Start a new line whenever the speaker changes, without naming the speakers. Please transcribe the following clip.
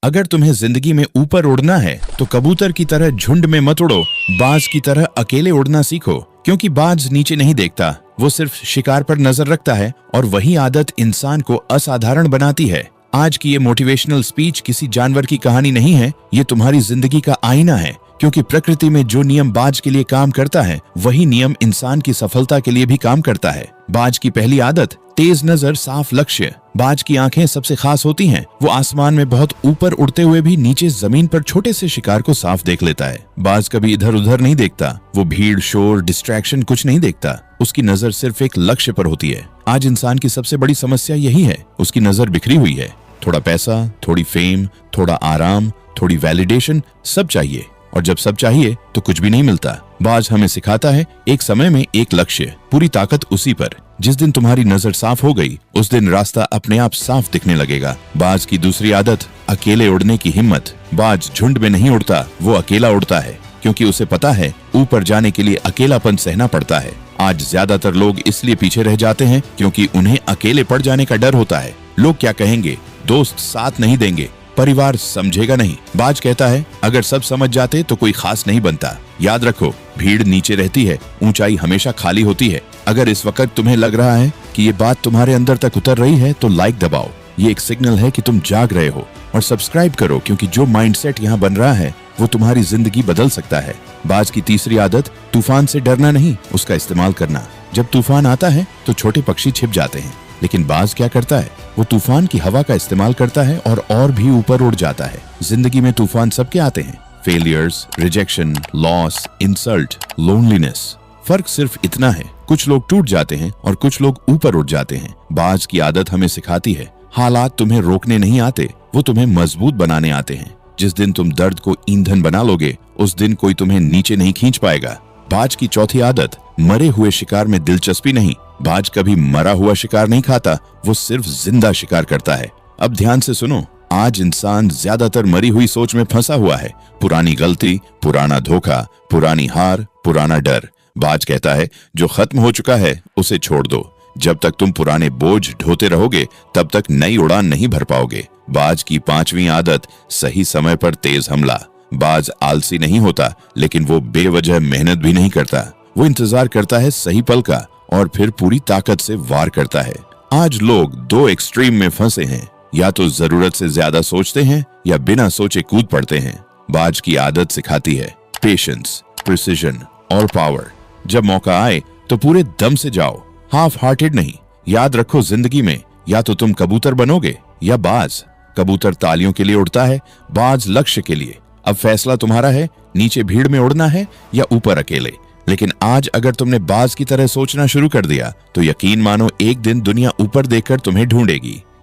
अगर तुम्हें जिंदगी में ऊपर उड़ना है तो कबूतर की तरह झुंड में मत उड़ो, बाज की तरह अकेले उड़ना सीखो। क्योंकि बाज नीचे नहीं देखता, वो सिर्फ शिकार पर नजर रखता है और वही आदत इंसान को असाधारण बनाती है। आज की ये मोटिवेशनल स्पीच किसी जानवर की कहानी नहीं है, ये तुम्हारी जिंदगी का आईना है। क्योंकि प्रकृति में जो नियम बाज के लिए काम करता है, वही नियम इंसान की सफलता के लिए भी काम करता है। बाज की पहली आदत, तेज नजर, साफ लक्ष्य। बाज की आंखें सबसे खास होती हैं। वो आसमान में बहुत ऊपर उड़ते हुए भी नीचे जमीन पर छोटे से शिकार को साफ देख लेता है। बाज कभी इधर उधर नहीं देखता, वो भीड़, शोर, डिस्ट्रैक्शन कुछ नहीं देखता। उसकी नजर सिर्फ एक लक्ष्य पर होती है। आज इंसान की सबसे बड़ी समस्या यही है, उसकी नजर बिखरी हुई है। थोड़ा पैसा, थोड़ी फेम, थोड़ा आराम, थोड़ी वैलिडेशन, सब चाहिए, और जब सब चाहिए तो कुछ भी नहीं मिलता। बाज हमें सिखाता है, एक समय में एक लक्ष्य, पूरी ताकत उसी पर। जिस दिन तुम्हारी नजर साफ हो गई, उस दिन रास्ता अपने आप साफ दिखने लगेगा। बाज की दूसरी आदत, अकेले उड़ने की हिम्मत। बाज झुंड में नहीं उड़ता, वो अकेला उड़ता है, क्योंकि उसे पता है ऊपर जाने के लिए अकेलापन सहना पड़ता है। आज ज्यादातर लोग इसलिए पीछे रह जाते हैं क्योंकि उन्हें अकेले पड़ जाने का डर होता है। लोग क्या कहेंगे, दोस्त साथ नहीं देंगे, परिवार समझेगा नहीं। बाज कहता है, अगर सब समझ जाते तो कोई खास नहीं बनता। याद रखो, भीड़ नीचे रहती है, ऊंचाई हमेशा खाली होती है। अगर इस वक्त तुम्हें लग रहा है कि ये बात तुम्हारे अंदर तक उतर रही है तो लाइक दबाओ, ये एक सिग्नल है कि तुम जाग रहे हो। और सब्सक्राइब करो, क्योंकि जो माइंडसेट यहाँ बन रहा है वो तुम्हारी जिंदगी बदल सकता है। बाज की तीसरी आदत, तूफान से डरना नहीं, उसका इस्तेमाल करना। जब तूफान आता है तो छोटे पक्षी छिप जाते हैं, लेकिन बाज क्या करता है, वो तूफान की हवा का इस्तेमाल करता है और भी ऊपर उड़ जाता है। जिंदगी में तूफान सबके आते हैं, failures, rejection, loss, insult, loneliness. फर्क सिर्फ इतना है, कुछ लोग टूट जाते हैं और कुछ लोग ऊपर उठ जाते हैं। बाज की आदत हमें सिखाती है, हालात तुम्हें रोकने नहीं आते, वो तुम्हें मजबूत बनाने आते हैं। जिस दिन तुम दर्द को ईंधन बना लोगे, उस दिन कोई तुम्हें नीचे नहीं खींच पाएगा। बाज की चौथी आदत, मरे हुए शिकार में दिलचस्पी नहीं। बाज कभी मरा हुआ शिकार नहीं खाता, वो सिर्फ जिंदा शिकार करता है। अब ध्यान से सुनो, आज इंसान ज्यादातर मरी हुई सोच में फंसा हुआ है। पुरानी गलती, पुराना धोखा, पुरानी हार, पुराना डर। बाज कहता है, जो खत्म हो चुका है उसे छोड़ दो। जब तक तुम पुराने बोझ ढोते रहोगे, तब तक नई उड़ान नहीं भर पाओगे। बाज की पांचवी आदत, सही समय पर तेज हमला। बाज आलसी नहीं होता, लेकिन वो बेवजह मेहनत भी नहीं करता। वो इंतजार करता है सही पल का और फिर पूरी ताकत से वार करता है। आज लोग दो एक्सट्रीम में फंसे हैं, या तो जरूरत से ज्यादा सोचते हैं या बिना सोचे कूद पड़ते हैं। बाज की आदत सिखाती है पेशेंस, प्रिसिजन और पावर। जब मौका आए तो पूरे दम से जाओ, हाफ हार्टेड नहीं। याद रखो, जिंदगी में या तो तुम कबूतर बनोगे या बाज। कबूतर तालियों के लिए उड़ता है, बाज लक्ष्य के लिए। अब फैसला तुम्हारा है, नीचे भीड़ में उड़ना है या ऊपर अकेले। लेकिन आज अगर तुमने बाज की तरह सोचना शुरू कर दिया तो यकीन मानो, एक दिन दुनिया ऊपर देखकर तुम्हें ढूंढेगी।